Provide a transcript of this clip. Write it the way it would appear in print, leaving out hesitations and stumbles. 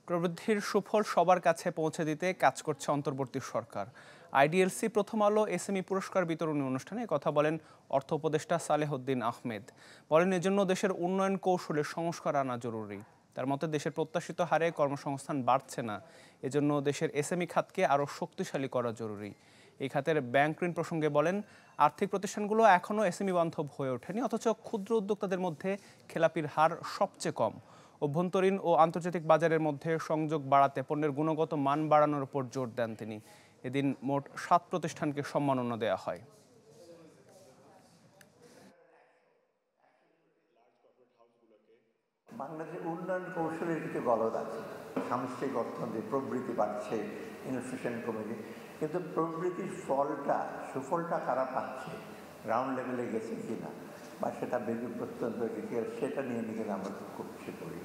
প্রবৃদ্ধির সুফল সবার কাছে পৌঁছে দিতে কাজ করছে অন্তর্বর্তী সরকার। আইডিএলসি প্রথম আলো এসএমই পুরস্কার বিতরণী অনুষ্ঠানে কথা বলেন অর্থ উপদেষ্টা সালেহউদ্দিন আহমেদ। বলেন, এজন্য দেশের উন্নয়ন কৌশলে সংস্কার আনা জরুরি। তার মতে, দেশের প্রত্যাশিত হারে কর্মসংস্থান বাড়ছে না, এজন্য দেশের এসএমই খাতকে আরও শক্তিশালী করা জরুরি। এই খাতের ব্যাংক ঋণ প্রসঙ্গে বলেন, আর্থিক প্রতিষ্ঠানগুলো এখনও এসএমই বান্ধব হয়ে ওঠেনি, অথচ ক্ষুদ্র উদ্যোক্তাদের মধ্যে খেলাপির হার সবচেয়ে কম। অভ্যন্তরীণ ও আন্তর্জাতিক বাজারের মধ্যে সংযোগ বাড়াতে পণ্যের গুণগত মান বাড়ানোর উপর জোর দেন তিনি। এদিন মোট 7 প্রতিষ্ঠানকে সম্মাননা দেওয়া হয়। বাংলাদেশের উন্নয়ন কৌশলের কিছু গলদ আছে। সামষ্টিক অর্থনীতি প্রবৃদ্ধি বাড়ছে, ইনফ্লেশন কমেছে, কিন্তু প্রবৃদ্ধির সুফলটা কারা পাচ্ছে, গ্রাউন্ড লেভেলে গেছে কিনা, বা সেটা বেশি প্রত্যন্ত গেছে, সেটা নিয়ে আমরা খুব খুশি করি।